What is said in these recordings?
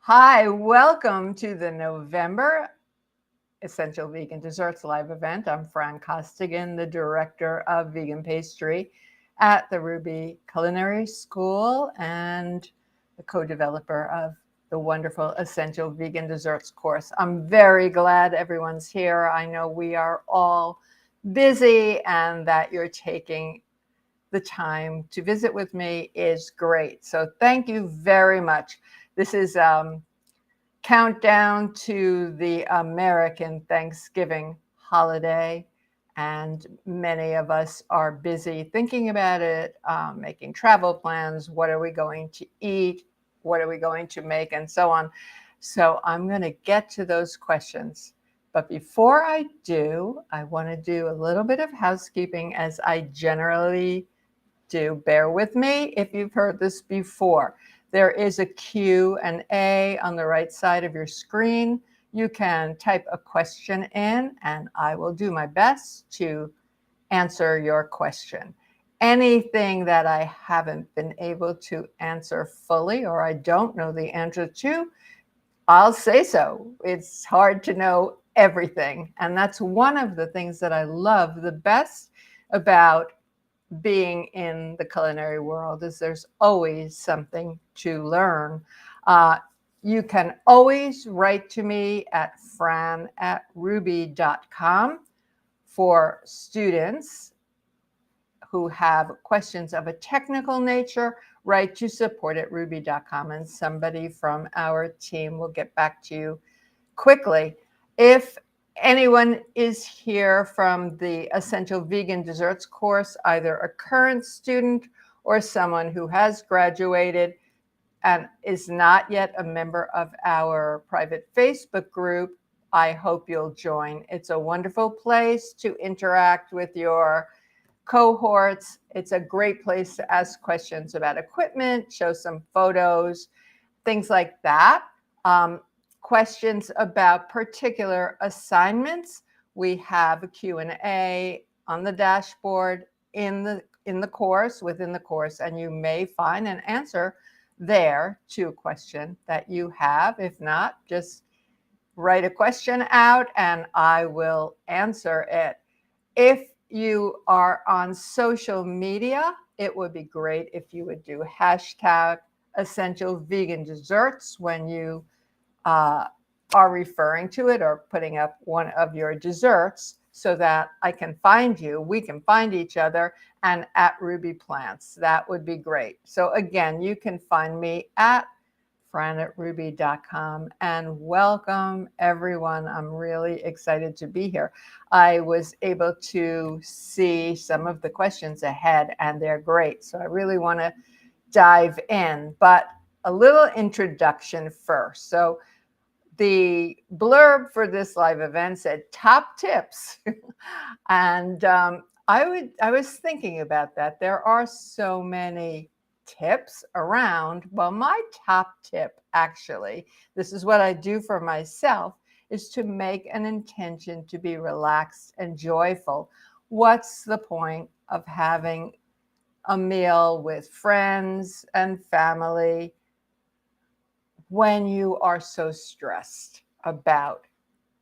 Hi, welcome to the November Essential Vegan Desserts live event. I'm Fran Costigan, the director of vegan pastry at the Rouxbe Culinary School and the co-developer of the wonderful Essential Vegan Desserts course. I'm very glad everyone's here. I know we are all busy, and that you're taking the time to visit with me is great. So thank you very much. This is countdown to the American Thanksgiving holiday, and many of us are busy thinking about it, making travel plans. What are we going to eat? What are we going to make? And so on. So I'm going to get to those questions. But before I do, I want to do a little bit of housekeeping, as I generally do. Bear with me if you've heard this before. There is a Q&A on the right side of your screen. You can type a question in, and I will do my best to answer your question. Anything that I haven't been able to answer fully, or I don't know the answer to, I'll say so. It's hard to know everything. And that's one of the things that I love the best about being in the culinary world, is there's always something to learn. You can always write to me at fran@rouxbe.com. For students who have questions of a technical nature, write to support@rouxbe.com, and somebody from our team will get back to you quickly. If anyone is here from the Essential Vegan Desserts course, either a current student or someone who has graduated and is not yet a member of our private Facebook group, I hope you'll join. It's a wonderful place to interact with your cohorts. It's a great place to ask questions about equipment, show some photos, things like that. Questions about particular assignments, we have a Q&A on the dashboard in the course, within the course, and you may find an answer there to a question that you have. If not, just write a question out and I will answer it. If you are on social media, it would be great if you would do hashtag Essential Vegan Desserts when you are referring to it or putting up one of your desserts, so that I can find you, we can find each other, and at Rouxbe Plants. That would be great. So again, you can find me at fran@rouxbe.com, and welcome everyone. I'm really excited to be here. I was able to see some of the questions ahead, and they're great. So I really want to dive in, but a little introduction first. So the blurb for this live event said top tips. And I was thinking about that. There are so many tips around. Well, my top tip, actually, this is what I do for myself, is to make an intention to be relaxed and joyful. What's the point of having a meal with friends and family when you are so stressed about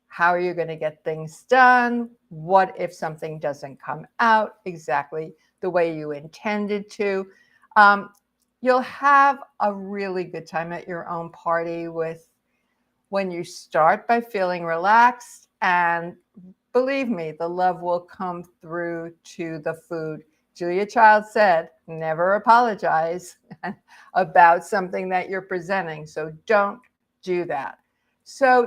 how you're going to get things done? What if something doesn't come out exactly the way you intended to? You'll have a really good time at your own party when you start by feeling relaxed, and believe me, the love will come through to the food. Julia Child said, never apologize about something that you're presenting. So don't do that. So,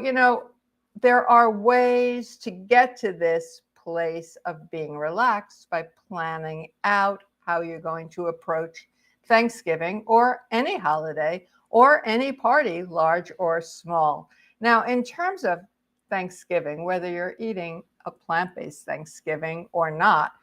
there are ways to get to this place of being relaxed by planning out how you're going to approach Thanksgiving or any holiday or any party, large or small. Now, in terms of Thanksgiving, whether you're eating a plant-based Thanksgiving or not,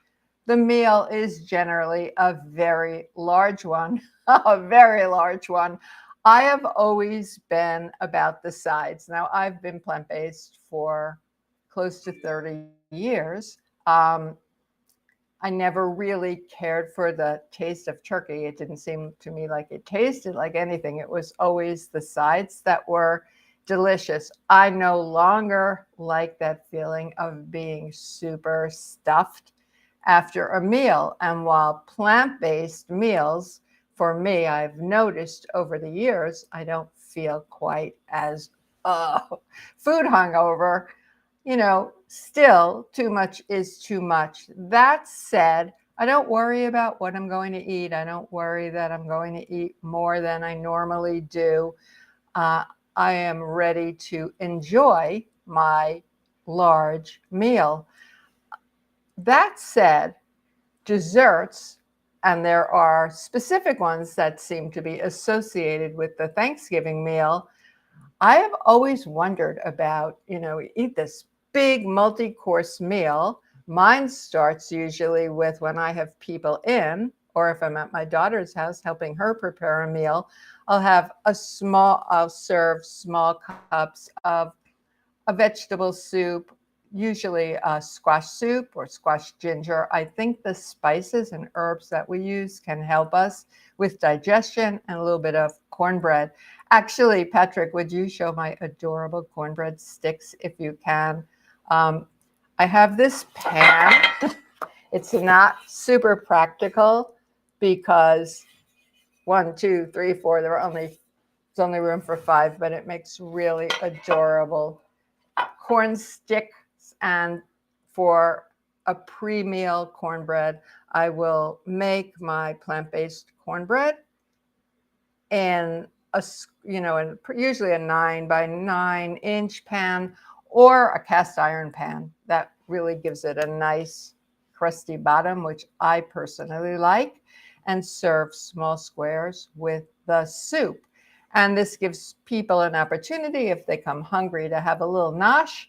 the meal is generally a very large one, a very large one. I have always been about the sides. Now, I've been plant-based for close to 30 years. I never really cared for the taste of turkey. It didn't seem to me like it tasted like anything. It was always the sides that were delicious. I no longer like that feeling of being super stuffed after a meal. And while plant-based meals, for me, I've noticed over the years, I don't feel quite as uh, food hungover. Still too much is too much. That said, I don't worry about what I'm going to eat. I don't worry that I'm going to eat more than I normally do. Uh, I am ready to enjoy my large meal. That said, desserts, and there are specific ones that seem to be associated with the Thanksgiving meal. I have always wondered about, eat this big multi-course meal. Mine starts usually with when I have people in, or if I'm at my daughter's house helping her prepare a meal, I'll serve small cups of a vegetable soup, usually a squash soup or squash ginger. I think the spices and herbs that we use can help us with digestion, and a little bit of cornbread. Actually, Patrick, would you show my adorable cornbread sticks if you can? Um, I have this pan. It's not super practical because 1, 2, 3, 4, there's only room for 5, but it makes really adorable corn sticks. And for a pre-meal cornbread, I will make my plant-based cornbread in usually a 9 by 9 inch pan or a cast iron pan. That really gives it a nice crusty bottom, which I personally like, and serve small squares with the soup. And this gives people an opportunity, if they come hungry, to have a little nosh,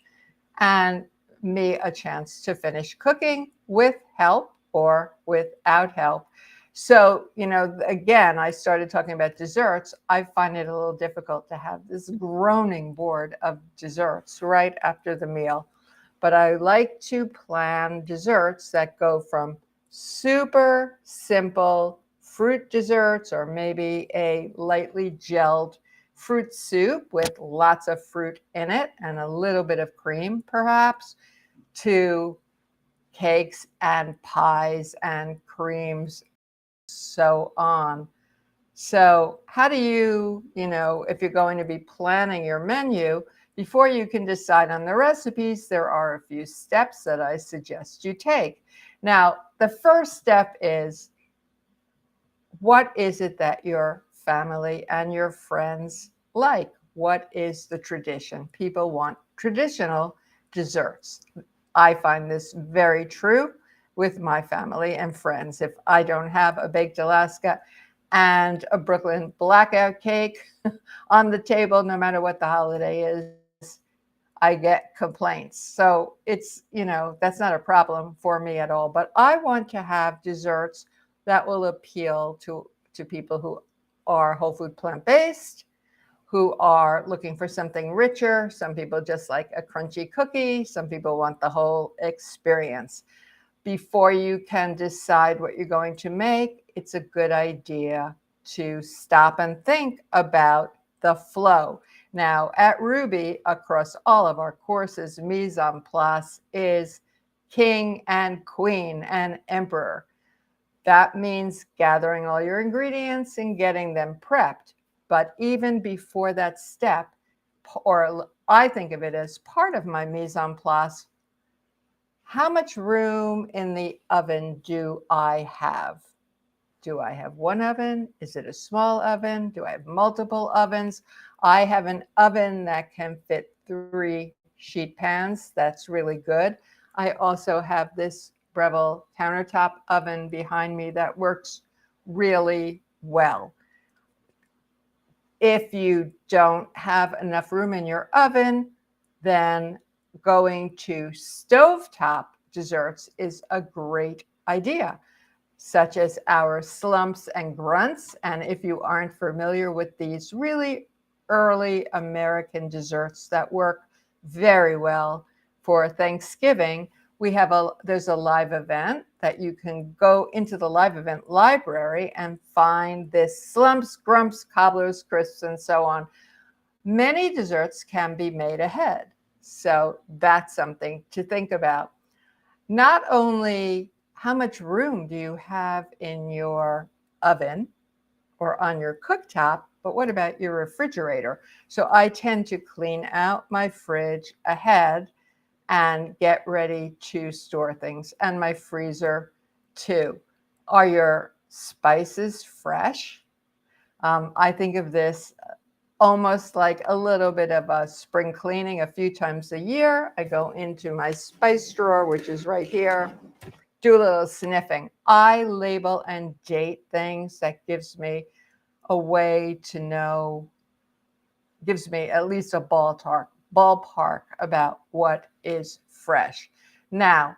and me a chance to finish cooking with help or without help. So, again, I started talking about desserts. I find it a little difficult to have this groaning board of desserts right after the meal. But I like to plan desserts that go from super simple fruit desserts, or maybe a lightly gelled fruit soup with lots of fruit in it and a little bit of cream, perhaps, to cakes and pies and creams, so on. So how do you, if you're going to be planning your menu, before you can decide on the recipes, there are a few steps that I suggest you take. Now, the first step is, what is it that your family and your friends like? What is the tradition? People want traditional desserts. I find this very true with my family and friends. If I don't have a baked Alaska and a Brooklyn blackout cake on the table, no matter what the holiday is, I get complaints. So it's, that's not a problem for me at all. But I want to have desserts that will appeal to people who are whole food plant-based, who are looking for something richer. Some people just like a crunchy cookie. Some people want the whole experience. Before you can decide what you're going to make, it's a good idea to stop and think about the flow. Now, at Rouxbe, across all of our courses, mise en place is king and queen and emperor. That means gathering all your ingredients and getting them prepped. But even before that step, or I think of it as part of my mise en place, how much room in the oven do I have? Do I have one oven? Is it a small oven? Do I have multiple ovens? I have an oven that can fit 3 sheet pans. That's really good. I also have this Breville countertop oven behind me that works really well. If you don't have enough room in your oven, then going to stovetop desserts is a great idea, such as our slumps and grunts. And if you aren't familiar with these really early American desserts that work very well for Thanksgiving, there's a live event that you can go into the live event library and find this slumps, grumps, cobblers, crisps, and so on. Many desserts can be made ahead. So that's something to think about. Not only how much room do you have in your oven or on your cooktop, but what about your refrigerator? So I tend to clean out my fridge ahead and get ready to store things, and my freezer too. Are your spices fresh? I think of this almost like a little bit of a spring cleaning. A few times a year, I go into my spice drawer, which is right here, do a little sniffing. I label and date things. That gives me a way to know, gives me at least a ballpark about what is fresh. Now,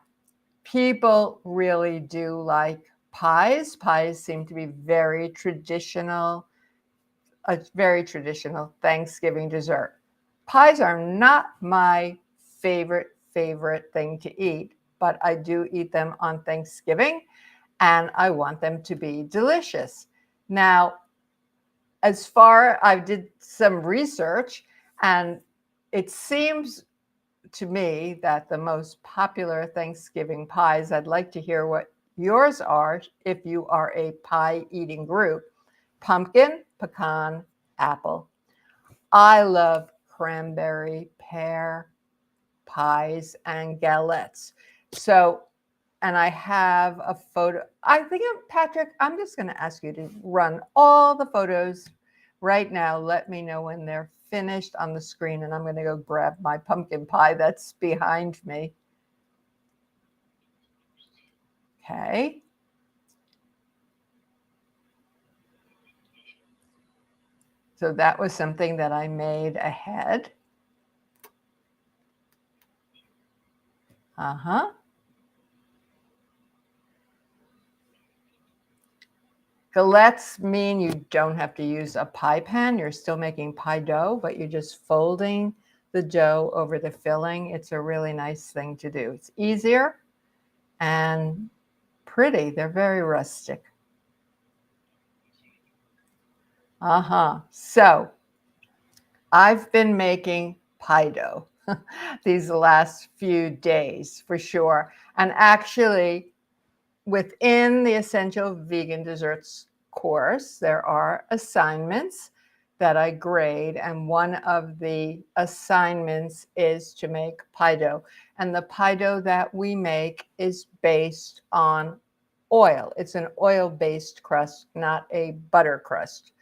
people really do like pies. Pies seem to be very traditional, a very traditional Thanksgiving dessert. Pies are not my favorite thing to eat, but I do eat them on Thanksgiving, and I want them to be delicious. Now, I did some research, and it seems to me that the most popular Thanksgiving pies, I'd like to hear what yours are if you are a pie eating group: pumpkin, pecan, apple. I love cranberry, pear pies, and galettes. So, and I have a photo. I think, Patrick, I'm just going to ask you to run all the photos right now. Let me know when they're finished on the screen, and I'm going to go grab my pumpkin pie that's behind me. Okay. So that was something that I made ahead. Uh-huh. Galettes mean you don't have to use a pie pan. You're still making pie dough, but you're just folding the dough over the filling. It's a really nice thing to do. It's easier and pretty. They're very rustic. Uh-huh. So I've been making pie dough these last few days for sure. And actually, within the Essential Vegan Desserts course, there are assignments that I grade, and one of the assignments is to make pie dough. And the pie dough that we make is based on oil. It's an oil-based crust, not a butter crust.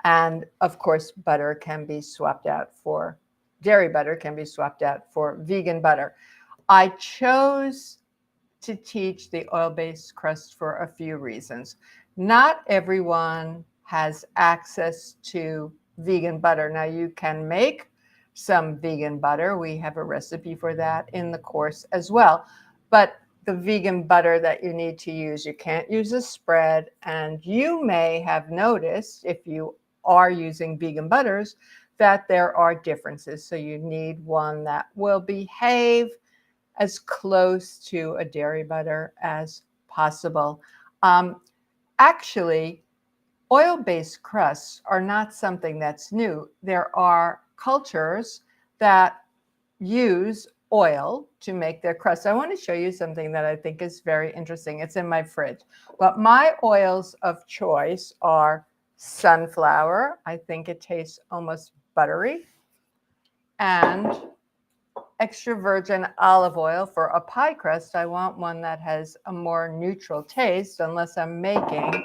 And of course, butter can be swapped out for, dairy butter can be swapped out for vegan butter. I chose to teach the oil-based crust for a few reasons. Not everyone has access to vegan butter. Now, you can make some vegan butter. We have a recipe for that in the course as well. But the vegan butter that you need to use, you can't use a spread. And you may have noticed, if you are using vegan butters, that there are differences. So you need one that will behave as close to a dairy butter as possible. Actually, oil-based crusts are not something that's new. There are cultures that use oil to make their crust. I want to show you something that I think is very interesting. It's in my fridge. But my oils of choice are sunflower. I think it tastes almost buttery. And extra virgin olive oil. For a pie crust, I want one that has a more neutral taste, unless I'm making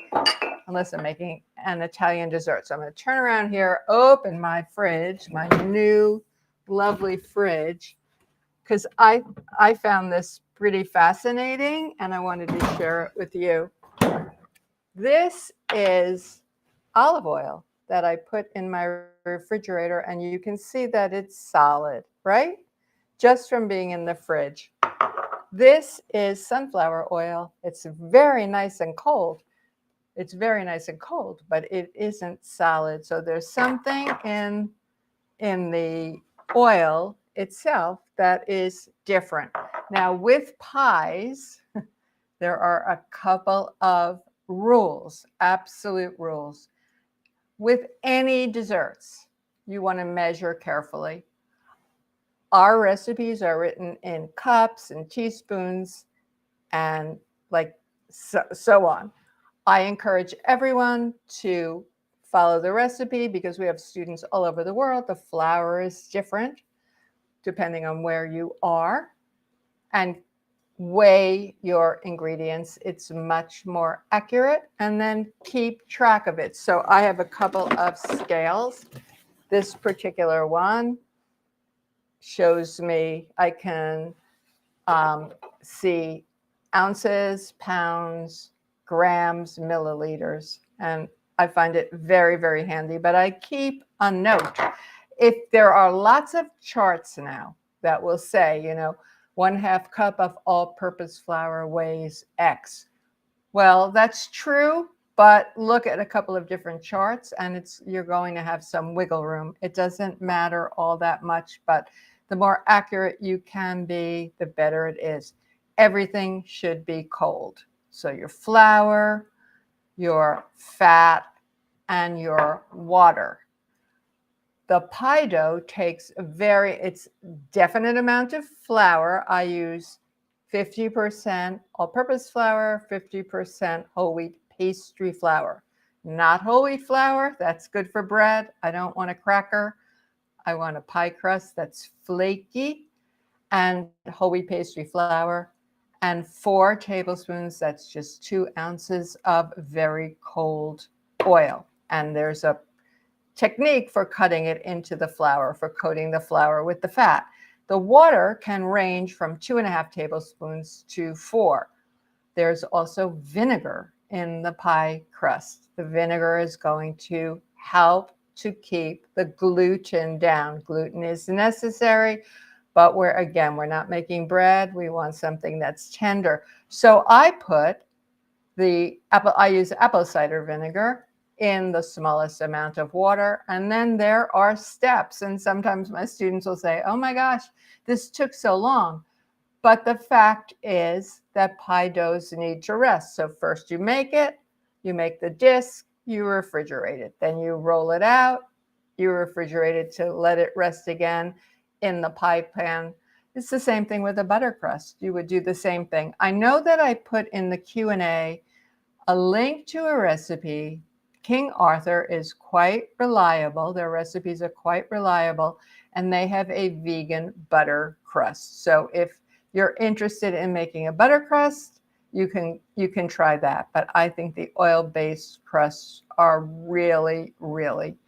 an Italian dessert. So I'm going to turn around here, open my fridge, my new lovely fridge, because I found this pretty fascinating and I wanted to share it with you. This is olive oil that I put in my refrigerator, and you can see that it's solid, right? Just from being in the fridge. This is sunflower oil. It's very nice and cold. It's very nice and cold, but it isn't solid. So there's something in the oil itself that is different. Now, with pies, there are a couple of rules, absolute rules. With any desserts, you want to measure carefully. Our recipes are written in cups and teaspoons and like so on. I encourage everyone to follow the recipe because we have students all over the world. The flour is different depending on where you are, and weigh your ingredients. It's much more accurate, and then keep track of it. So I have a couple of scales. This particular one shows me, I can see ounces, pounds, grams, milliliters, and I find it very, very handy. But I keep a note. If there are lots of charts now that will say, 1/2 cup of all-purpose flour weighs X. Well, that's true, but look at a couple of different charts and you're going to have some wiggle room. It doesn't matter all that much, but the more accurate you can be, the better it is. Everything should be cold. So your flour, your fat, and your water. The pie dough takes it's definite amount of flour. I use 50% all-purpose flour, 50% whole wheat pastry flour. Not whole wheat flour, that's good for bread. I don't want a cracker. I want a pie crust that's flaky, and whole wheat pastry flour, and 4 tablespoons, that's just 2 ounces of very cold oil. And there's a technique for cutting it into the flour, for coating the flour with the fat. The water can range from 2.5 tablespoons to 4. There's also vinegar in the pie crust. The vinegar is going to help to keep the gluten down. Gluten is necessary, but we're not making bread. We want something that's tender. So I use apple cider vinegar in the smallest amount of water. And then there are steps. And sometimes my students will say, oh my gosh, this took so long. But the fact is that pie doughs need to rest. So first you make it, you make the disc, you refrigerate it. Then you roll it out, you refrigerate it to let it rest again in the pie pan. It's the same thing with a butter crust. You would do the same thing. I know that I put in the Q&A a link to a recipe. King Arthur is quite reliable. Their recipes are quite reliable, and they have a vegan butter crust. So if you're interested in making a butter crust, you can try that. But I think the oil-based crusts are really, really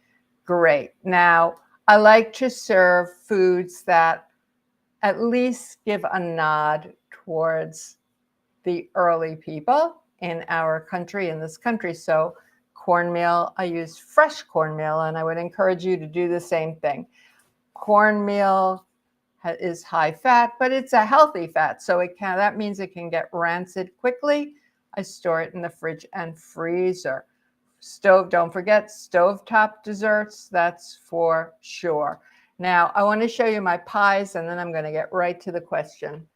great. Now, I like to serve foods that at least give a nod towards the early people in our country, in this country. So cornmeal, I use fresh cornmeal, and I would encourage you to do the same thing. Cornmeal is high fat, but it's a healthy fat. So that means it can get rancid quickly. I store it in the fridge and freezer. Don't forget stovetop desserts, that's for sure. Now, I want to show you my pies, and then I'm going to get right to the question.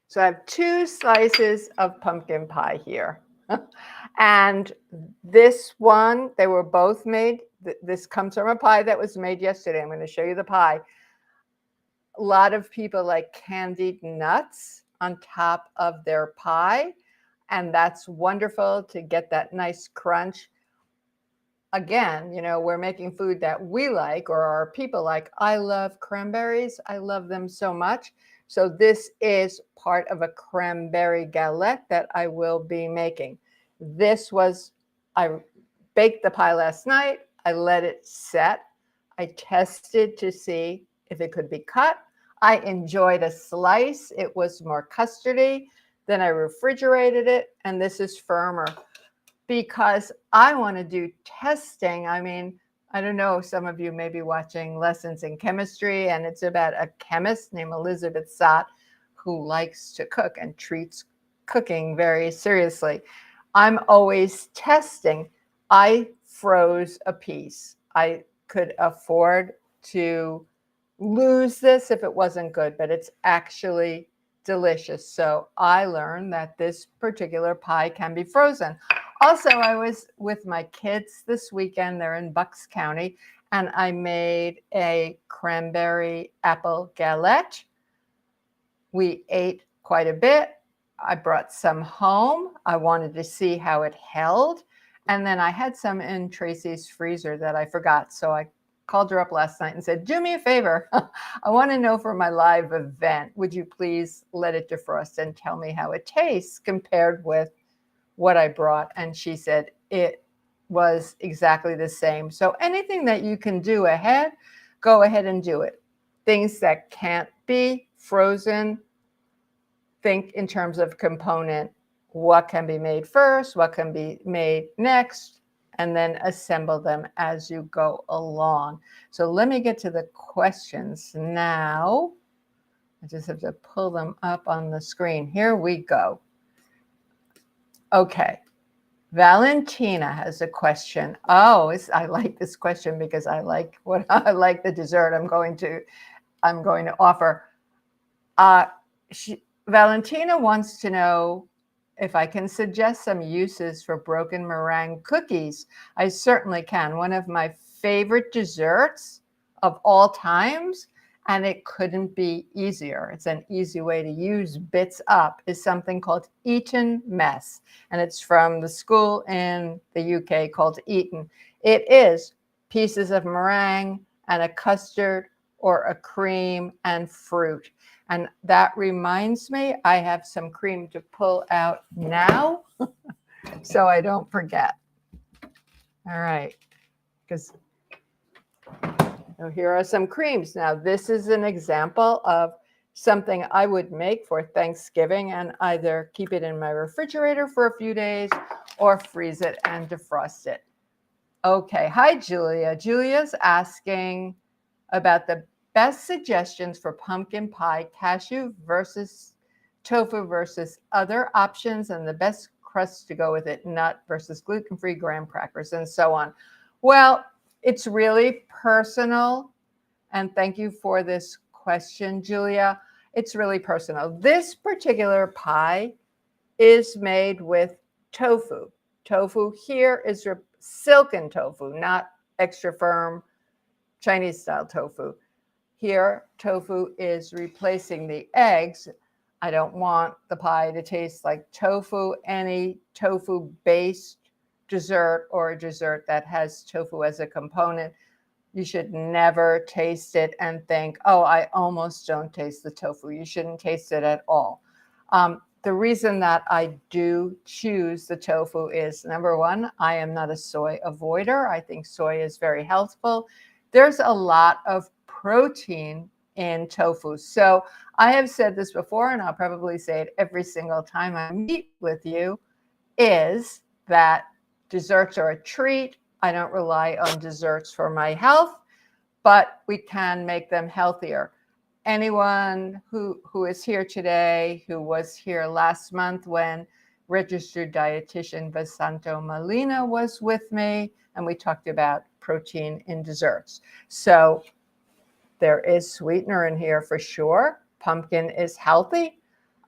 So I have 2 slices of pumpkin pie here. And this one, they were both made. This comes from a pie that was made yesterday. I'm going to show you the pie. A lot of people like candied nuts on top of their pie, and that's wonderful to get that nice crunch. Again, we're making food that we like or our people like. I love cranberries. I love them so much. So this is part of a cranberry galette that I will be making. I baked the pie last night. I let it set. I tested to see if it could be cut. I enjoyed a slice. It was more custardy. Then I refrigerated it, and this is firmer because I want to do testing. I mean, I don't know, some of you may be watching Lessons in Chemistry, and it's about a chemist named Elizabeth Sott who likes to cook and treats cooking very seriously. I'm always testing. I froze a piece. I could afford to lose this if it wasn't good, but it's actually delicious. So I learned that this particular pie can be frozen. Also, I was with my kids this weekend. They're in Bucks County, and I made a cranberry apple galette. We ate quite a bit. I brought some home. I wanted to see how it held. And then I had some in Tracy's freezer that I forgot. So I called her up last night and said, do me a favor. I want to know for my live event, would you please let it defrost and tell me how it tastes compared with what I brought? And she said it was exactly the same. So anything that you can do ahead, go ahead and do it. Things that can't be frozen, think in terms of component, what can be made first, what can be made next, and then assemble them as you go along. So let me get to the questions now. I just have to pull them up on the screen. Here we go. Okay. Valentina has a question. Oh, I like this question because I like the dessert I'm going to offer. Valentina wants to know if I can suggest some uses for broken meringue cookies. I certainly can. One of my favorite desserts of all times, and it couldn't be easier. It's an easy way to use bits up, is something called Eton Mess. And it's from the school in the UK called Eton. It is pieces of meringue and a custard or a cream and fruit. And that reminds me, I have some cream to pull out now so I don't forget. All right, because here are some creams. Now, this is an example of something I would make for Thanksgiving and either keep it in my refrigerator for a few days or freeze it and defrost it. Okay, hi, Julia. Julia's asking about the best suggestions for pumpkin pie, cashew versus tofu versus other options, and the best crust to go with it, nut versus gluten-free graham crackers, and so on. Well, it's really personal, and thank you for this question, Julia. It's really personal. This particular pie is made with tofu. Tofu here is your silken tofu, not extra firm Chinese-style tofu. Here, tofu is replacing the eggs. I don't want the pie to taste like tofu. Any tofu-based dessert or a dessert that has tofu as a component, you should never taste it and think, oh, I almost don't taste the tofu. You shouldn't taste it at all. The reason that I do choose the tofu is, number one, I am not a soy avoider. I think soy is very healthful. There's a lot of protein in tofu. So I have said this before, and I'll probably say it every single time I meet with you, is that desserts are a treat. I don't rely on desserts for my health, but we can make them healthier. Anyone who is here today, who was here last month when registered dietitian Vasanto Molina was with me, and we talked about protein in desserts. So there is sweetener in here for sure. Pumpkin is healthy,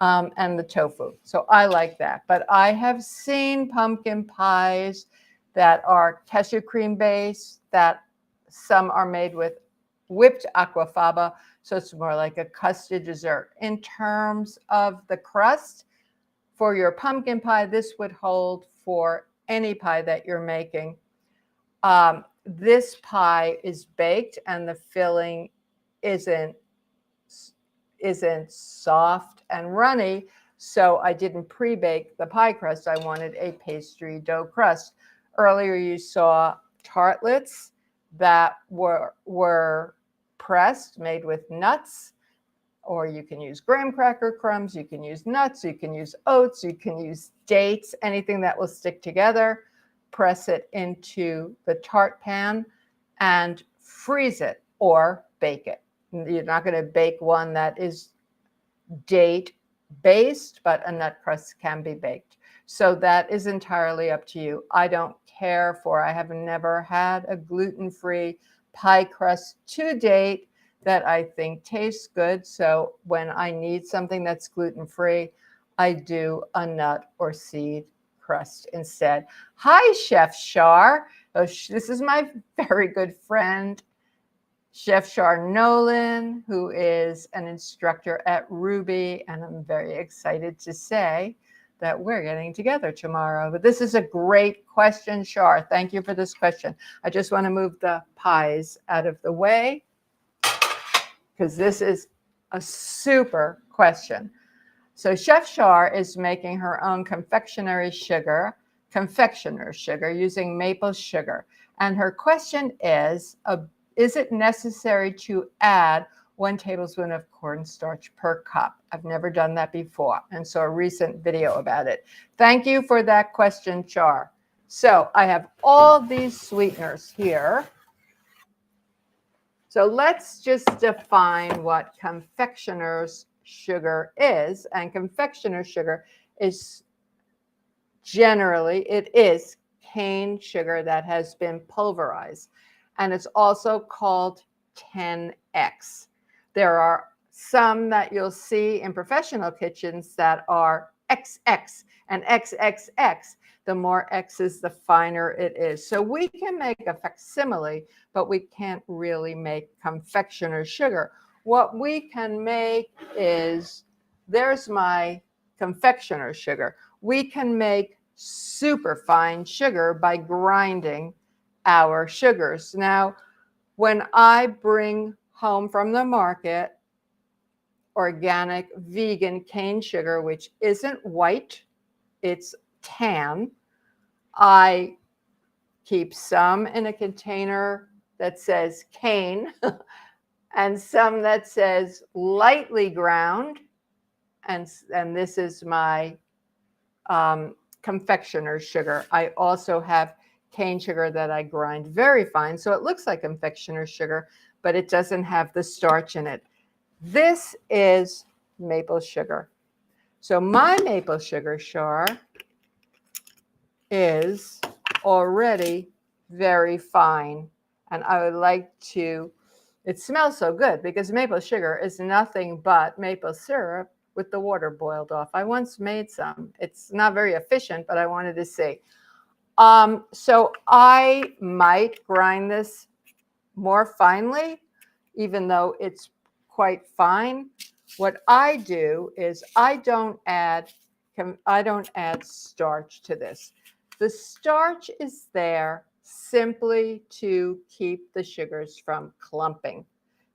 and the tofu. So I like that. But I have seen pumpkin pies that are cashew cream based, that some are made with whipped aquafaba. So it's more like a custard dessert. In terms of the crust for your pumpkin pie, this would hold for any pie that you're making. This pie is baked and the filling isn't soft and runny, so I didn't pre-bake the pie crust. I wanted a pastry dough crust. Earlier you saw tartlets that were pressed, made with nuts, or you can use graham cracker crumbs, you can use nuts, you can use oats, you can use dates, anything that will stick together. Press it into the tart pan and freeze it or bake it. You're not going to bake one that is date based, but a nut crust can be baked. So that is entirely up to you. I don't care for, I have never had a gluten-free pie crust to date that I think tastes good. So when I need something that's gluten-free, I do a nut or seed crust instead. Hi, Chef Shar. Oh, this is my very good friend, Chef Shar Nolan, who is an instructor at Rouxbe, and I'm very excited to say that we're getting together tomorrow. But this is a great question, Shar. Thank you for this question. I just want to move the pies out of the way because this is a super question. So Chef Shar is making her own confectioner's sugar using maple sugar. And her question is it necessary to add 1 tablespoon of cornstarch per cup? I've never done that before, and saw a recent video about it. Thank you for that question, Char. So I have all these sweeteners here. So let's just define what confectioner's sugar is. And confectioner's sugar is it is cane sugar that has been pulverized. And it's also called 10X. There are some that you'll see in professional kitchens that are XX and XXX. The more X's, the finer it is. So we can make a facsimile, but we can't really make confectioner's sugar. What we can make is, there's my confectioner's sugar. We can make super fine sugar by grinding our sugars. Now, when I bring home from the market organic vegan cane sugar, which isn't white, it's tan, I keep some in a container that says cane and some that says lightly ground. And this is my confectioner's sugar. I also have cane sugar that I grind very fine. So it looks like confectioner's sugar, but it doesn't have the starch in it. This is maple sugar. So my maple sugar, Char, is already very fine. And I would like to, it smells so good because maple sugar is nothing but maple syrup with the water boiled off. I once made some. It's not very efficient, but I wanted to see. So I might grind this more finely, even though it's quite fine. What I do is I don't add starch to this. The starch is there simply to keep the sugars from clumping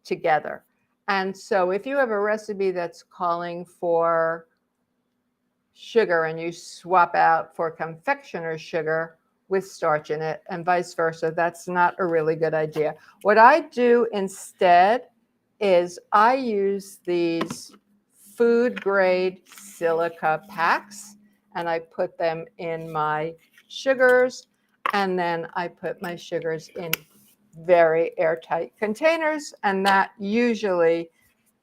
together. And so if you have a recipe that's calling for sugar and you swap out for confectioner's sugar with starch in it and vice versa, that's not a really good idea. What I do instead is I use these food grade silica packs and I put them in my sugars, and then I put my sugars in very airtight containers, and that usually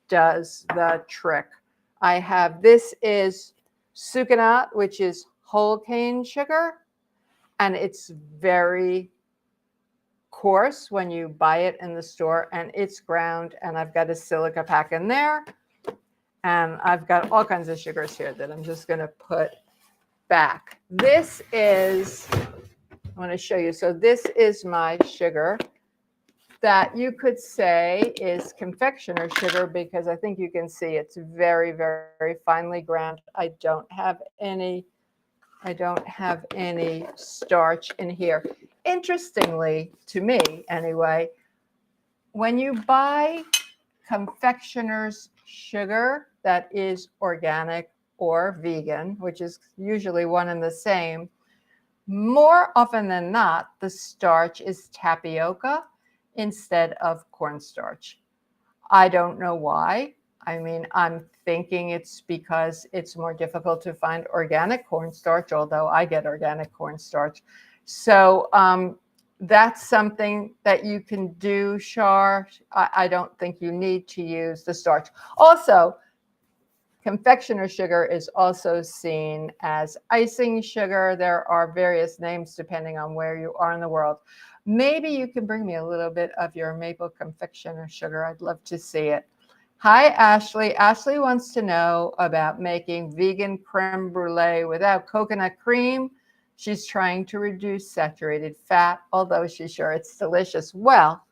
does the trick. I have, this is sucanat, which is whole cane sugar, and it's very coarse when you buy it in the store, and it's ground, and I've got a silica pack in there, and I've got all kinds of sugars here that I'm just going to put back. This is, I want to show you, so this is my sugar that you could say is confectioner's sugar because I think you can see it's very, very finely ground. I don't have any starch in here. Interestingly, to me anyway, when you buy confectioner's sugar that is organic or vegan, which is usually one and the same, more often than not, the starch is tapioca instead of cornstarch. I don't know why. I mean, I'm thinking it's because it's more difficult to find organic cornstarch, although I get organic cornstarch. So that's something that you can do, Char. I don't think you need to use the starch. Also, Confectioner sugar is also seen as icing sugar. There are various names depending on where you are in the world. Maybe you can bring me a little bit of your maple confectioner sugar. I'd love to see it. Hi, Ashley. Ashley wants to know about making vegan creme brulee without coconut cream. She's trying to reduce saturated fat, although she's sure it's delicious. Well,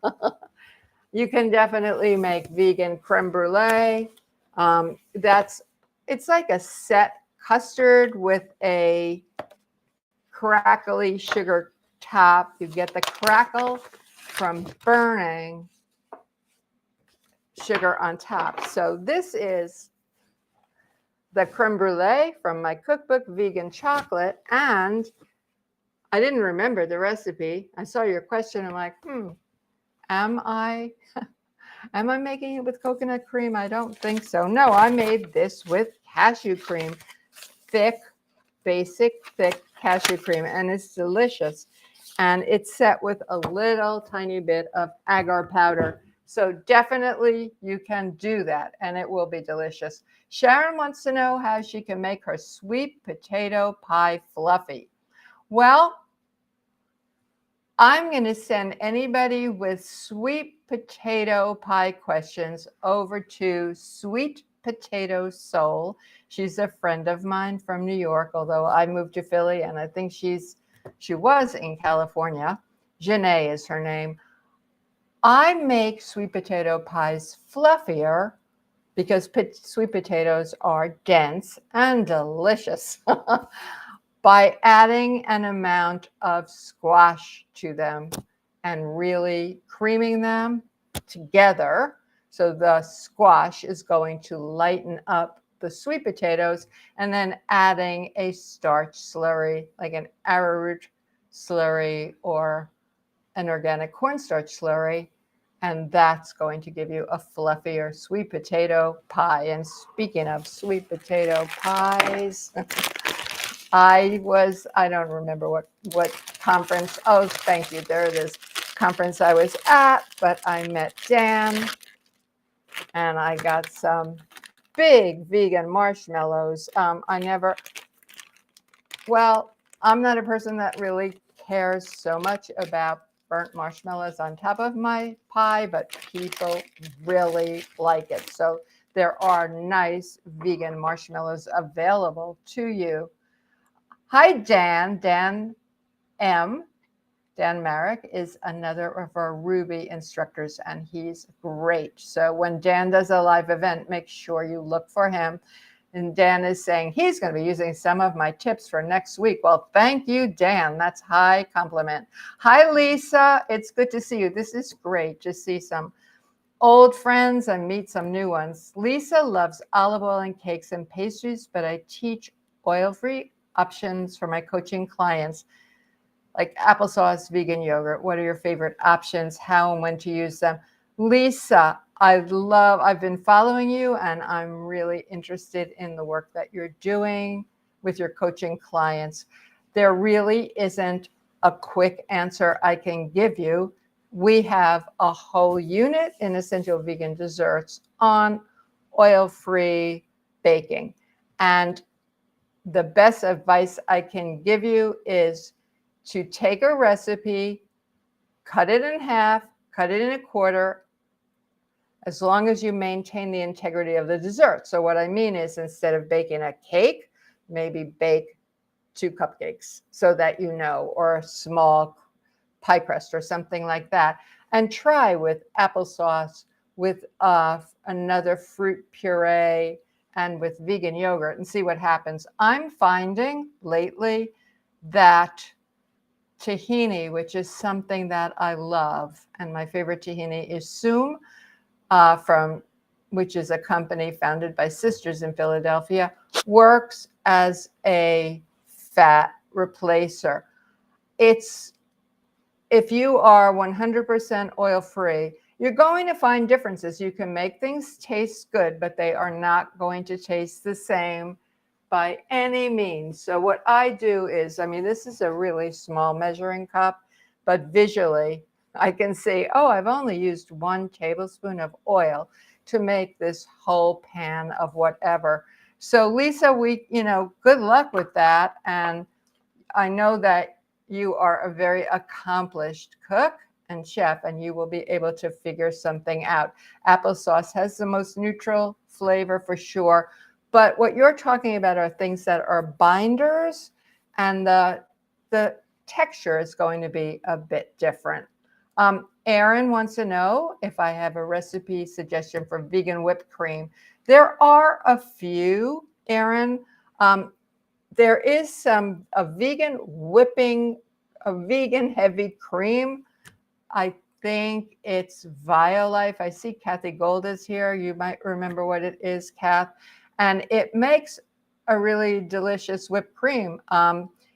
you can definitely make vegan creme brulee. It's like a set custard with a crackly sugar top. You get the crackle from burning sugar on top. So this is the creme brulee from my cookbook, Vegan Chocolate. And I didn't remember the recipe. I saw your question. I'm like, am I making it with coconut cream? I don't think so. No, I made this with cashew cream, thick, basic, thick cashew cream, and it's delicious. And it's set with a little tiny bit of agar powder. So definitely you can do that, and it will be delicious. Sharon wants to know how she can make her sweet potato pie fluffy. Well, I'm going to send anybody with sweet potato pie questions over to Sweet Potato Soul. She's a friend of mine from New York, although I moved to Philly, and I think she was in California. Janae is her name. I make sweet potato pies fluffier because sweet potatoes are dense and delicious by adding an amount of squash to them and really creaming them together. So the squash is going to lighten up the sweet potatoes, and then adding a starch slurry, like an arrowroot slurry or an organic cornstarch slurry, and that's going to give you a fluffier sweet potato pie. And speaking of sweet potato pies, I don't remember what conference. Oh, thank you. There it is. Conference I was at, but I met Dan and I got some big vegan marshmallows. I'm not a person that really cares so much about burnt marshmallows on top of my pie, but people really like it. So there are nice vegan marshmallows available to you. Hi, Dan. Dan M. Dan Marek is another of our Rouxbe instructors, and he's great. So when Dan does a live event, make sure you look for him. And Dan is saying he's going to be using some of my tips for next week. Well, thank you, Dan. That's high compliment. Hi, Lisa. It's good to see you. This is great to see some old friends and meet some new ones. Lisa loves olive oil and cakes and pastries, but I teach oil-free options for my coaching clients, like applesauce, vegan yogurt. What are your favorite options? How and when to use them? Lisa, I've been following you, and I'm really interested in the work that you're doing with your coaching clients. There really isn't a quick answer I can give you. We have a whole unit in Essential Vegan Desserts on oil-free baking. And the best advice I can give you is to take a recipe, cut it in half, cut it in a quarter, as long as you maintain the integrity of the dessert. So what I mean is, instead of baking a cake, maybe bake 2 cupcakes so that you know, or a small pie crust or something like that. And try with applesauce, with another fruit puree, and with vegan yogurt, and see what happens. I'm finding lately that tahini, which is something that I love, and my favorite tahini is Soom, which is a company founded by sisters in Philadelphia, works as a fat replacer. If you are 100% oil-free, you're going to find differences. You can make things taste good, but they are not going to taste the same by any means. So what I do is, this is a really small measuring cup, but visually I can see, I've only used 1 tablespoon of oil to make this whole pan of whatever. So Lisa, good luck with that. And I know that you are a very accomplished cook and chef, and you will be able to figure something out. Applesauce has the most neutral flavor for sure. But what you're talking about are things that are binders, and the texture is going to be a bit different. Erin wants to know if I have a recipe suggestion for vegan whipped cream. There are a few, Erin. There is a vegan heavy cream. I think it's Violife. I see Kathy Gold is here. You might remember what it is, Kath. And it makes a really delicious whipped cream.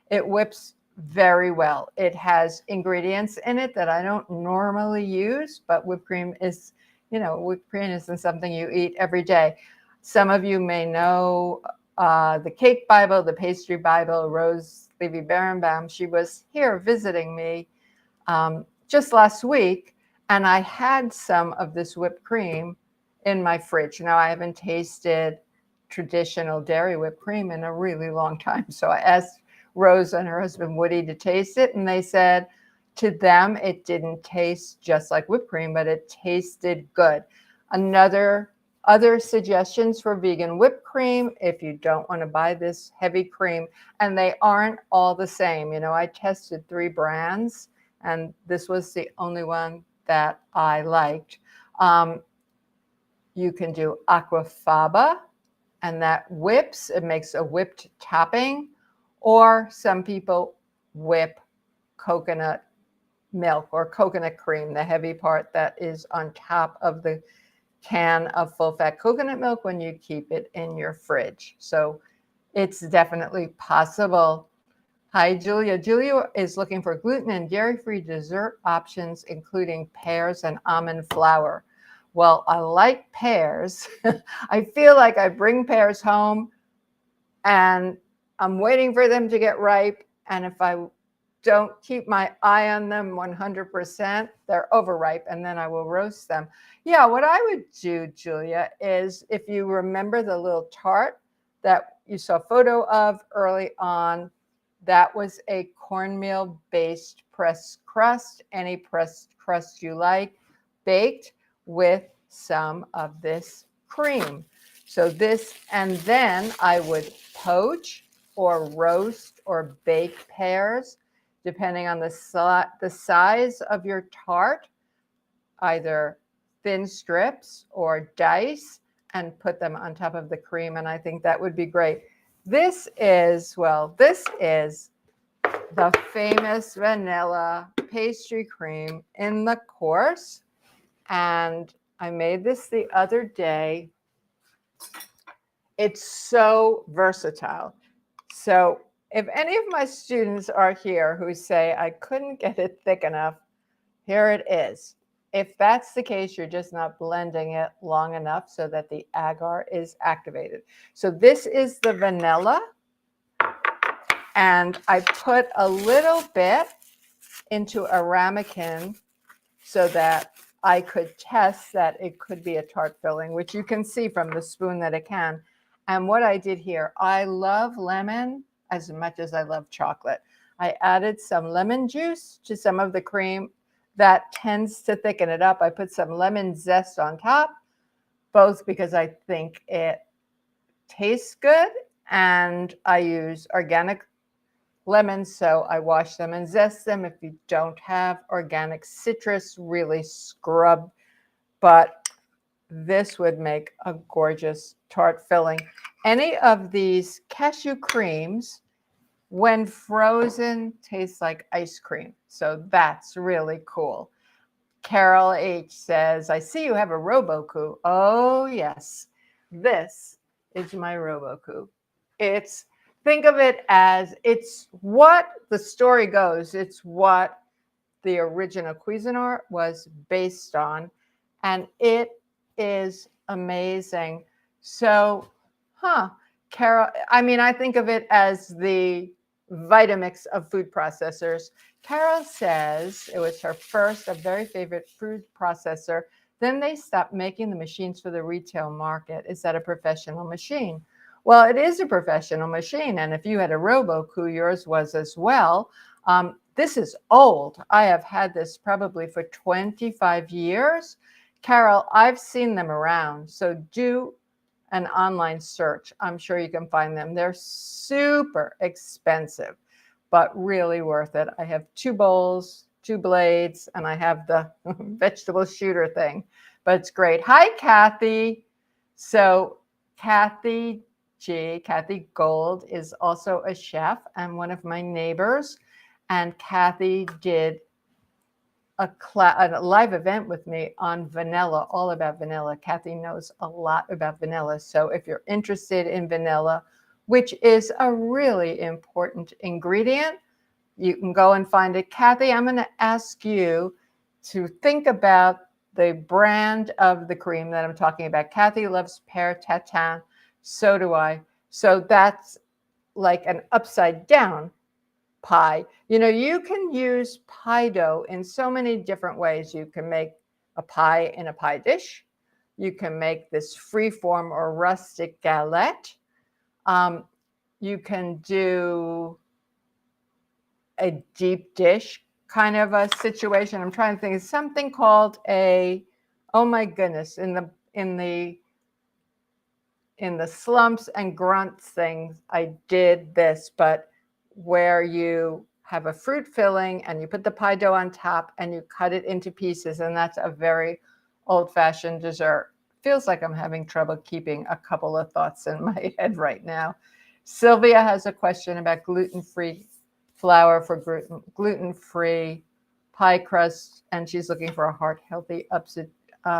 It whips very well. It has ingredients in it that I don't normally use, but whipped cream isn't something you eat every day. Some of you may know the Cake Bible, the Pastry Bible, Rose Levy Berenbaum. She was here visiting me just last week, and I had some of this whipped cream in my fridge. Now, I haven't tasted traditional dairy whipped cream in a really long time. So I asked Rose and her husband Woody to taste it, and they said to them it didn't taste just like whipped cream, but it tasted good. Other suggestions for vegan whipped cream, if you don't want to buy this heavy cream, and they aren't all the same. I tested 3 brands, and this was the only one that I liked. You can do aquafaba, and that whips, it makes a whipped topping, or some people whip coconut milk or coconut cream, the heavy part that is on top of the can of full-fat coconut milk when you keep it in your fridge. So it's definitely possible. Hi, Julia. Julia is looking for gluten and dairy-free dessert options, including pears and almond flour. Well, I like pears. I feel like I bring pears home and I'm waiting for them to get ripe. And if I don't keep my eye on them 100%, they're overripe, and then I will roast them. Yeah, what I would do, Julia, is if you remember the little tart that you saw a photo of early on, that was a cornmeal-based pressed crust, any pressed crust you like, baked with some of this cream. So this, and then I would poach or roast or bake pears, depending on the size of your tart, either thin strips or dice, and put them on top of the cream. And I think that would be great. This is the famous vanilla pastry cream in the course. And I made this the other day. It's so versatile. So if any of my students are here who say, I couldn't get it thick enough, here it is. If that's the case, you're just not blending it long enough so that the agar is activated. So this is the vanilla. And I put a little bit into a ramekin so that I could test that it could be a tart filling, which you can see from the spoon that it can. And what I did here, I love lemon as much as I love chocolate. I added some lemon juice to some of the cream. That tends to thicken it up. I put some lemon zest on top, both because I think it tastes good, and I use organic lemons, so I wash them and zest them. If you don't have organic citrus, really scrub, but this would make a gorgeous tart filling. Any of these cashew creams, when frozen, taste like ice cream. So that's really cool. Carol H. says, I see you have a Roboku. Oh, yes. This is my Roboku. Think of it as, it's what the story goes. It's what the original Cuisinart was based on. And it is amazing. So, Carol, I think of it as the Vitamix of food processors. Carol says it was her first, a very favorite food processor. Then they stopped making the machines for the retail market. Is that a professional machine? Well, it is a professional machine. And if you had a Roboku, yours was as well. This is old. I have had this probably for 25 years. Carol, I've seen them around. So do an online search. I'm sure you can find them. They're super expensive, but really worth it. I have 2 bowls, 2 blades, and I have the vegetable shooter thing, but it's great. Hi, Kathy. So Kathy Gold is also a chef and one of my neighbors. And Kathy did a live event with me on vanilla, all about vanilla. Kathy knows a lot about vanilla. So if you're interested in vanilla, which is a really important ingredient, you can go and find it. Kathy, I'm going to ask you to think about the brand of the cream that I'm talking about. Kathy loves Père Tatin. So do I. So that's like an upside down pie. You know, you can use pie dough in so many different ways. You can make a pie in a pie dish. You can make this free-form or rustic galette. You can do a deep dish kind of a situation. I'm trying to think of something called a, oh my goodness, in the slumps and grunts things, I did this, but where you have a fruit filling and you put the pie dough on top and you cut it into pieces. And that's a very old-fashioned dessert. Feels like I'm having trouble keeping a couple of thoughts in my head right now. Sylvia has a question about gluten-free flour for gluten-free pie crust, and she's looking for a heart-healthy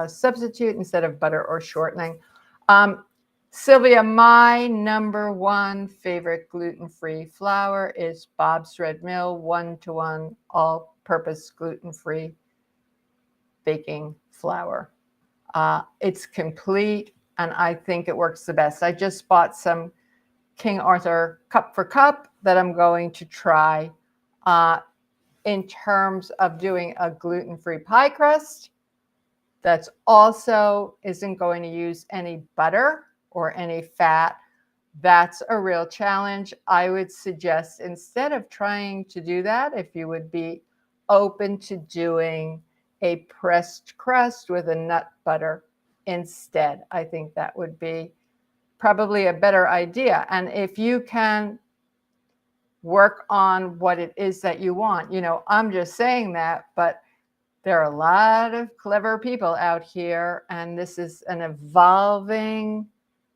substitute instead of butter or shortening. Sylvia, my number 1 favorite gluten-free flour is Bob's Red Mill 1-to-1 all-purpose gluten-free baking flour. It's complete, and I think it works the best. I just bought some King Arthur cup for cup that I'm going to try in terms of doing a gluten-free pie crust. That's also isn't going to use any butter or any fat. That's a real challenge. I would suggest instead of trying to do that, if you would be open to doing a pressed crust with a nut butter instead. I think that would be probably a better idea. And if you can work on what it is that you want, you know, I'm just saying that, but there are a lot of clever people out here, and this is an evolving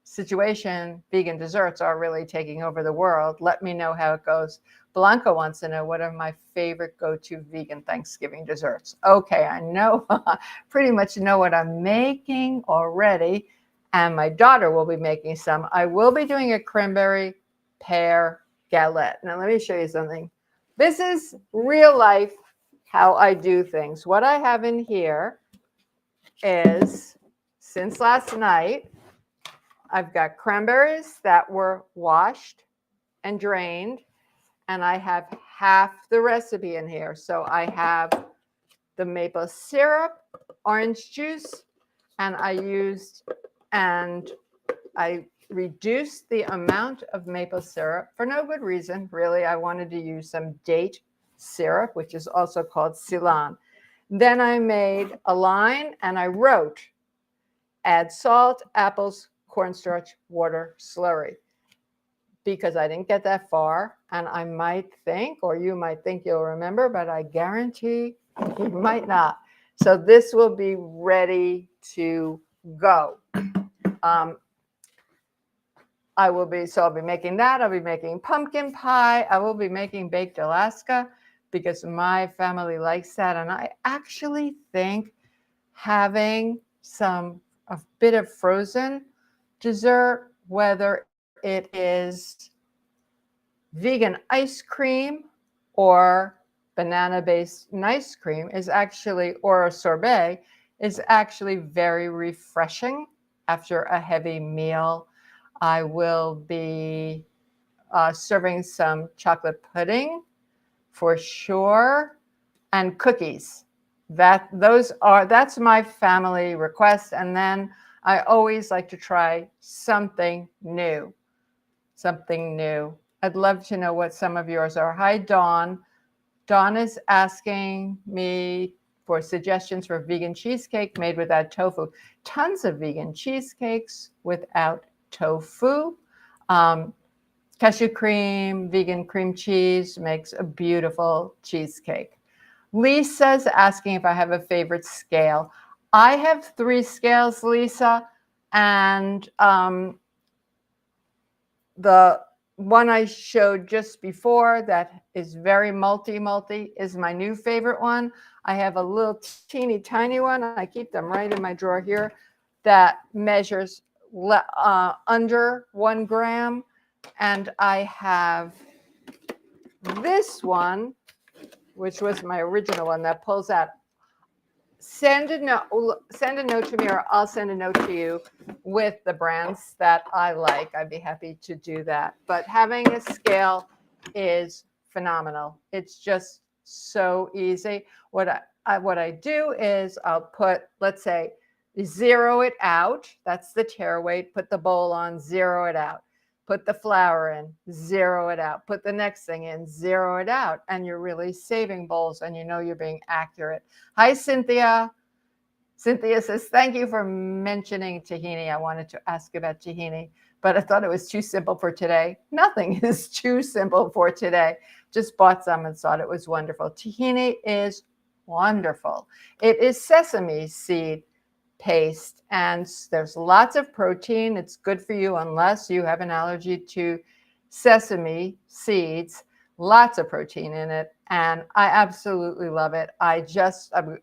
situation. Vegan desserts are really taking over the world. Let me know how it goes. Blanca wants to know what are my favorite go-to vegan Thanksgiving desserts. Okay, I know, pretty much know what I'm making already, and my daughter will be making some. I will be doing a cranberry pear galette. Now, let me show you something. This is real life how I do things. What I have in here is, since last night, I've got cranberries that were washed and drained, and I have half the recipe in here. So I have the maple syrup, orange juice, and I reduced the amount of maple syrup for no good reason. Really, I wanted to use some date syrup, which is also called Ceylon. Then I made a line and I wrote, add salt, apples, cornstarch, water, slurry. Because I didn't get that far, and I might think, or you might think you'll remember, but I guarantee you might not. So this will be ready to go. I'll be making that. I'll be making pumpkin pie. I will be making baked Alaska because my family likes that. And I actually think having a bit of frozen dessert, whether it is vegan ice cream or banana-based ice cream or a sorbet, is actually very refreshing after a heavy meal. I will be serving some chocolate pudding for sure, and cookies. That's my family request. And then I always like to try something new. something new. I'd love to know what some of yours are. Hi, Dawn. Dawn is asking me for suggestions for vegan cheesecake made without tofu. Tons of vegan cheesecakes without tofu. Cashew cream, vegan cream cheese makes a beautiful cheesecake. Lisa's asking if I have a favorite scale. I have 3 scales, Lisa, and the one I showed just before that is very multi is my new favorite one. I have a little teeny tiny one. I keep them right in my drawer here that measures under 1 gram. And I have this one, which was my original one that pulls out. Send a note to me, or I'll send a note to you with the brands that I like. I'd be happy to do that. But having a scale is phenomenal. It's just so easy. What I do is I'll put, let's say, zero it out. That's the tare weight. Put the bowl on, zero it out. Put the flour in, zero it out. Put the next thing in, zero it out. And you're really saving bowls, and you know you're being accurate. Hi, Cynthia. Cynthia says, thank you for mentioning tahini. I wanted to ask about tahini, but I thought it was too simple for today. Nothing is too simple for today. Just bought some and thought it was wonderful. Tahini is wonderful. It is sesame seed paste, and there's lots of protein. It's good for you unless you have an allergy to sesame seeds. Lots of protein in it, and I absolutely love it. I'm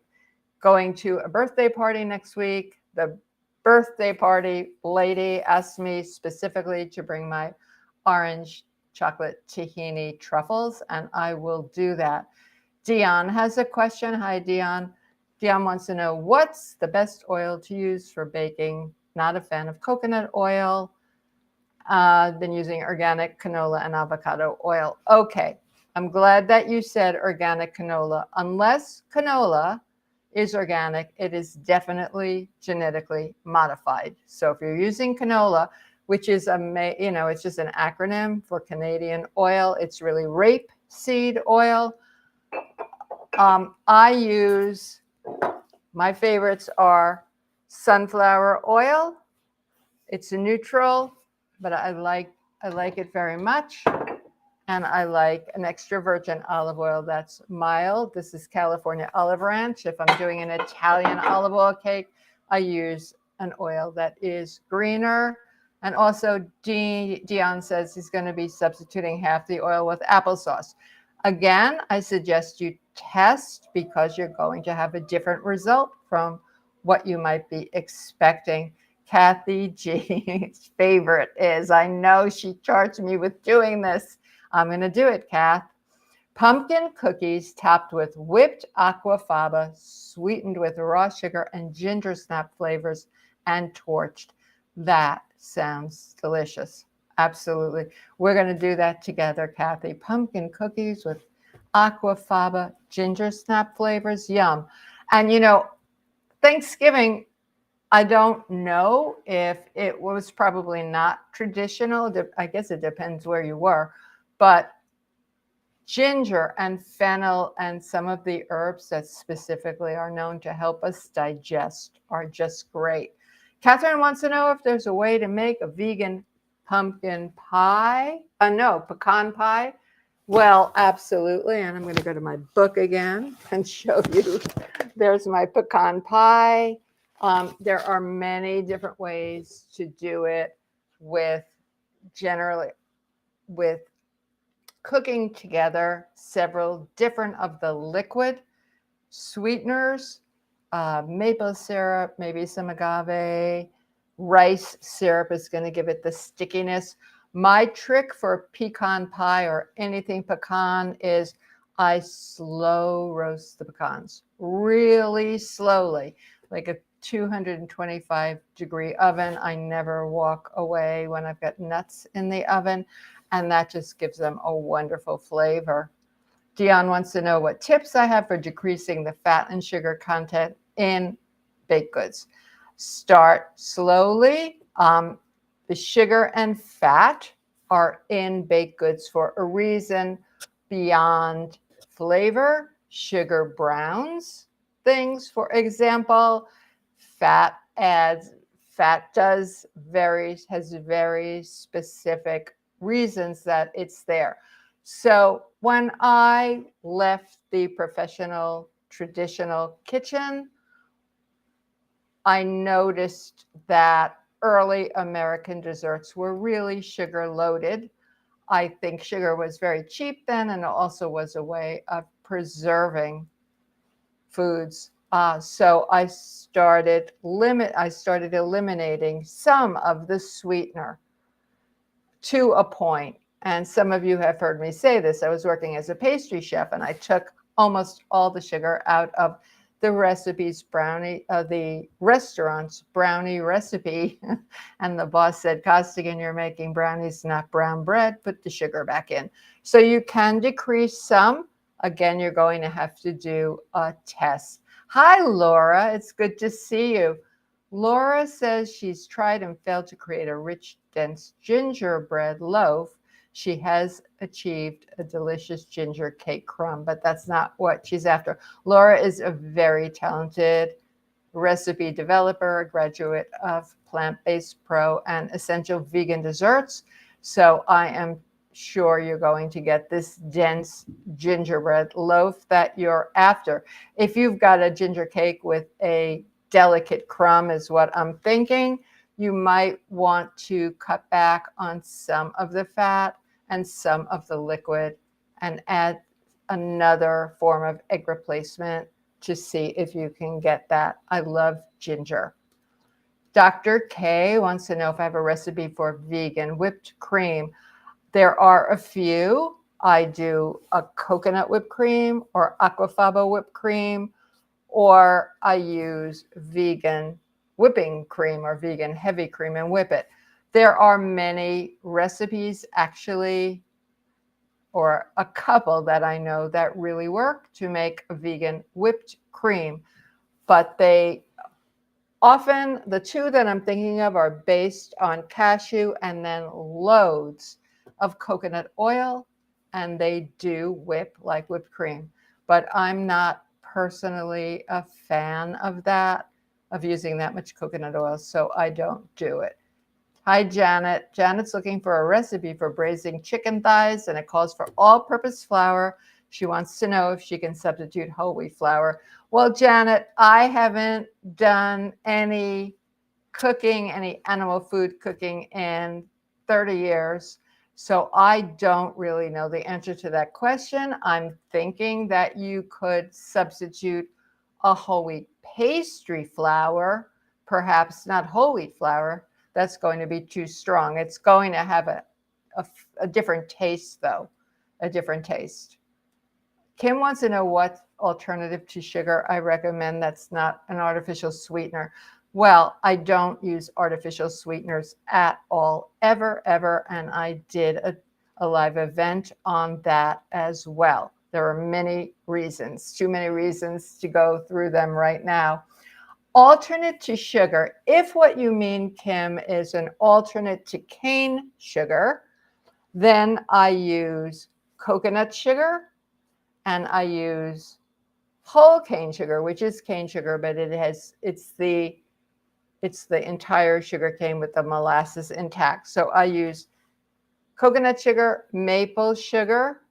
going to a birthday party next week. The birthday party lady asked me specifically to bring my orange chocolate tahini truffles, and I will do that. Dion has a question. Hi, Dion. Dion wants to know, what's the best oil to use for baking? Not a fan of coconut oil. Been using organic canola and avocado oil. Okay, I'm glad that you said organic canola. Unless canola is organic, it is definitely genetically modified. So if you're using canola, which is it's just an acronym for Canadian oil, it's really rapeseed oil. I use, my favorites are sunflower oil. It's a neutral, but I like it very much. And I like an extra virgin olive oil that's mild. This is California Olive Ranch. If I'm doing an Italian olive oil cake, I use an oil that is greener. And also Dion says he's going to be substituting half the oil with applesauce. Again, I suggest you test, because you're going to have a different result from what you might be expecting. Kathy G's favorite is, I know she charged me with doing this. I'm going to do it, Kath. Pumpkin cookies topped with whipped aquafaba, sweetened with raw sugar and ginger snap flavors, and torched. That sounds delicious. Absolutely. We're going to do that together, Kathy. Pumpkin cookies with aquafaba, ginger snap flavors. Yum. And Thanksgiving, I don't know if it was probably not traditional. I guess it depends where you were. But ginger and fennel and some of the herbs that specifically are known to help us digest are just great. Catherine wants to know if there's a way to make a vegan pumpkin pie. No, pecan pie. Well, absolutely. And I'm going to go to my book again and show you. There's my pecan pie. There are many different ways to do it with cooking together several different of the liquid sweeteners, maple syrup, maybe some agave. Rice syrup is going to give it the stickiness. My trick for pecan pie or anything pecan is I slow roast the pecans really slowly, like a 225-degree oven. I never walk away when I've got nuts in the oven, and that just gives them a wonderful flavor. Dion wants to know what tips I have for decreasing the fat and sugar content in baked goods. Start slowly. The sugar and fat are in baked goods for a reason beyond flavor. Sugar browns things. For example, fat adds, fat has very specific reasons that it's there. So when I left the professional traditional kitchen, I noticed that early American desserts were really sugar loaded. I think sugar was very cheap then, and it also was a way of preserving foods. So I started eliminating some of the sweetener to a point. And some of you have heard me say this. I was working as a pastry chef, and I took almost all the sugar out of the the restaurant's brownie recipe. And the boss said, Costigan, you're making brownies, not brown bread. Put the sugar back in. So you can decrease some. Again, you're going to have to do a test. Hi, Laura. It's good to see you. Laura says she's tried and failed to create a rich, dense gingerbread loaf. She has achieved a delicious ginger cake crumb, but that's not what she's after. Laura is a very talented recipe developer, a graduate of Plant-Based Pro and Essential Vegan Desserts. So I am sure you're going to get this dense gingerbread loaf that you're after. If you've got a ginger cake with a delicate crumb is what I'm thinking, you might want to cut back on some of the fat and some of the liquid and add another form of egg replacement to see if you can get that. I love ginger. Dr. K wants to know if I have a recipe for vegan whipped cream. There are a few. I do a coconut whipped cream or aquafaba whipped cream, or I use vegan whipping cream or vegan heavy cream and whip it. There are many recipes actually, or a couple that I know that really work to make a vegan whipped cream, but they often, the two that I'm thinking of are based on cashew and then loads of coconut oil, and they do whip like whipped cream. But I'm not personally a fan of that, of using that much coconut oil, so I don't do it. Hi, Janet. Janet's looking for a recipe for braising chicken thighs, and it calls for all-purpose flour. She wants to know if she can substitute whole wheat flour. Well, Janet, I haven't done any cooking, any animal food cooking in 30 years. So I don't really know the answer to that question. I'm thinking that you could substitute a whole wheat pastry flour, perhaps not whole wheat flour. That's going to be too strong. It's going to have a different taste, though, a different taste. Kim wants to know what alternative to sugar I recommend that's not an artificial sweetener. Well, I don't use artificial sweeteners at all, ever, and I did a live event on that as well. There are many reasons, too many reasons to go through them right now. Alternate to sugar, if what you mean, Kim, is an alternate to cane sugar, then I use coconut sugar and I use whole cane sugar, which is cane sugar, but it's the entire sugar cane with the molasses intact. So I use coconut sugar, maple sugar.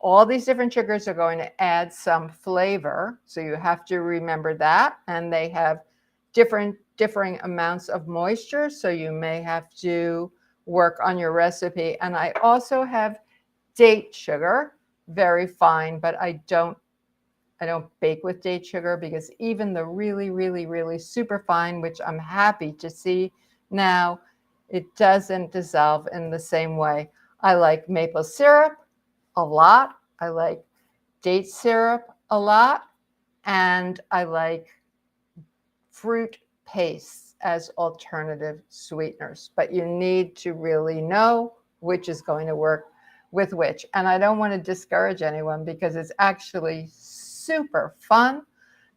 All these different sugars are going to add some flavor. So you have to remember that. And they have differing amounts of moisture. So you may have to work on your recipe. And I also have date sugar, very fine, but I don't bake with date sugar because even the really super fine, which I'm happy to see now, it doesn't dissolve in the same way. I like maple syrup a lot. I like date syrup a lot. And I like fruit pastes as alternative sweeteners. But you need to really know which is going to work with which. And I don't want to discourage anyone because it's actually super fun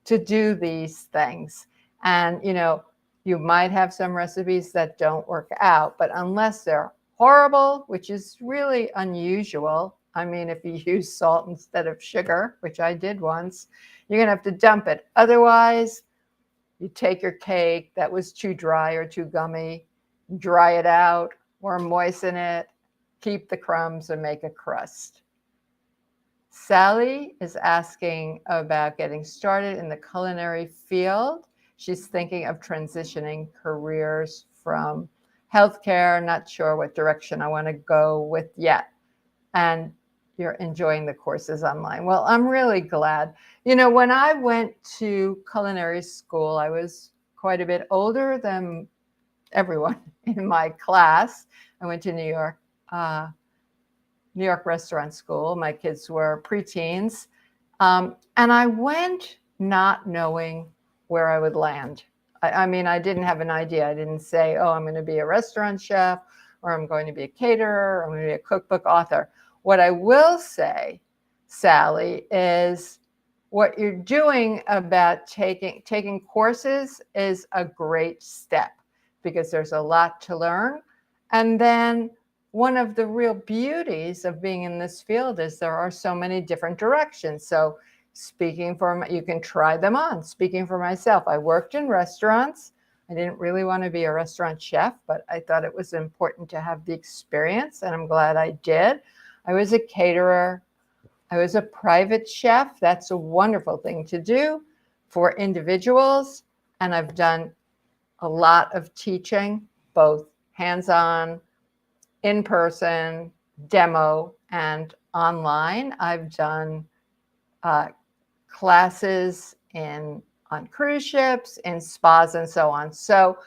to do these things. And, You might have some recipes that don't work out, but unless they're horrible, which is really unusual. I mean, if you use salt instead of sugar, which I did once, you're going to have to dump it. Otherwise, you take your cake that was too dry or too gummy, dry it out or moisten it, keep the crumbs and make a crust. Sally is asking about getting started in the culinary field. She's thinking of transitioning careers from healthcare, not sure what direction I want to go with yet. And you're enjoying the courses online. Well, I'm really glad. You know, when I went to culinary school, I was quite a bit older than everyone in my class. I went to New York restaurant school. My kids were preteens. And I went not knowing where I would land. I mean, I didn't have an idea. I didn't say, oh, I'm going to be a restaurant chef, or I'm going to be a caterer, or I'm going to be a cookbook author. What I will say, Sally, is what you're doing about taking courses is a great step, because there's a lot to learn. And then one of the real beauties of being in this field is there are so many different directions. So you can try them on. Speaking for myself, I worked in restaurants. I didn't really want to be a restaurant chef, but I thought it was important to have the experience, and I'm glad I did. I was a caterer. I was a private chef. That's a wonderful thing to do for individuals. And I've done a lot of teaching, both hands-on, in-person, demo, and online. I've done classes on cruise ships, in spas, and so on. So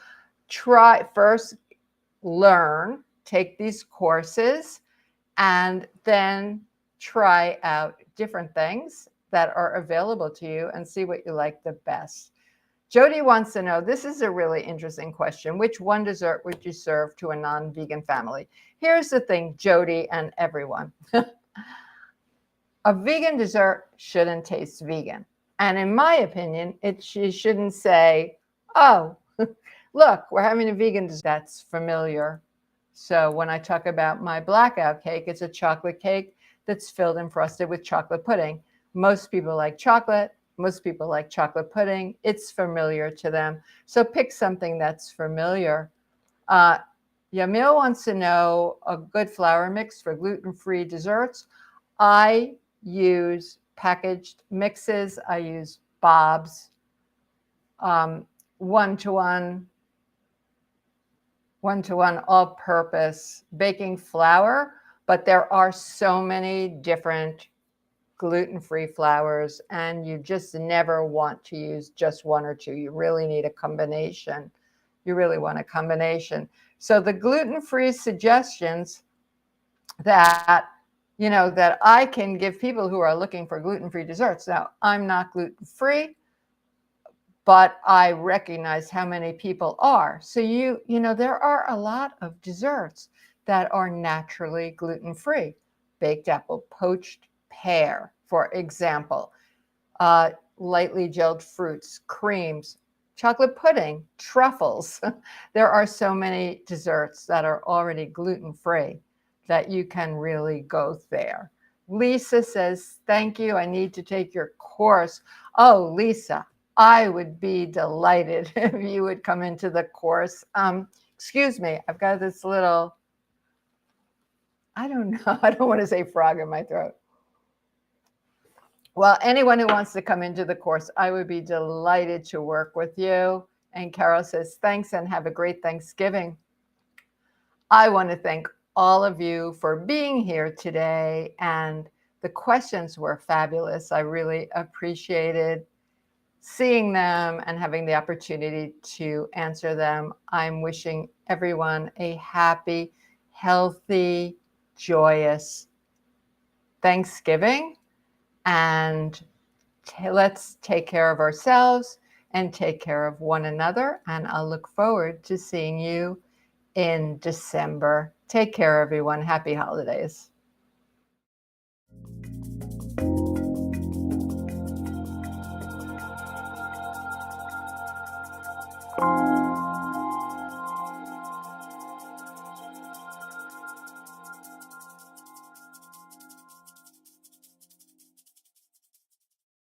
learn, take these courses, and then try out different things that are available to you and see what you like the best. Jody wants to know, this is a really interesting question. Which one dessert would you serve to a non-vegan family? Here's the thing, Jody and everyone. A vegan dessert shouldn't taste vegan. And in my opinion, you shouldn't say, oh, look, we're having a vegan dessert. That's familiar. So when I talk about my blackout cake, it's a chocolate cake that's filled and frosted with chocolate pudding. Most people like chocolate. Most people like chocolate pudding. It's familiar to them. So pick something that's familiar. Yamil wants to know a good flour mix for gluten-free desserts. I use packaged mixes. I use Bob's one-to-one all-purpose baking flour, but there are so many different gluten-free flours, and you just never want to use just one or two. You really need a combination. You really want a combination. So the gluten-free suggestions that I can give people who are looking for gluten-free desserts. Now, I'm not gluten-free, but I recognize how many people are. So there are a lot of desserts that are naturally gluten-free. Baked apple, poached pear, for example, lightly gelled fruits, creams, chocolate pudding, truffles. There are so many desserts that are already gluten-free that you can really go there. Lisa says, thank you. I need to take your course. Oh, Lisa, I would be delighted if you would come into the course. Excuse me, I've got this little, I don't know, I don't want to say frog in my throat. Well, anyone who wants to come into the course, I would be delighted to work with you. And Carol says, thanks and have a great Thanksgiving. I want to thank all of you for being here today. And the questions were fabulous. I really appreciated seeing them and having the opportunity to answer them. I'm wishing everyone a happy, healthy, joyous Thanksgiving. And let's take care of ourselves and take care of one another. And I'll look forward to seeing you in December. Take care, everyone. Happy holidays.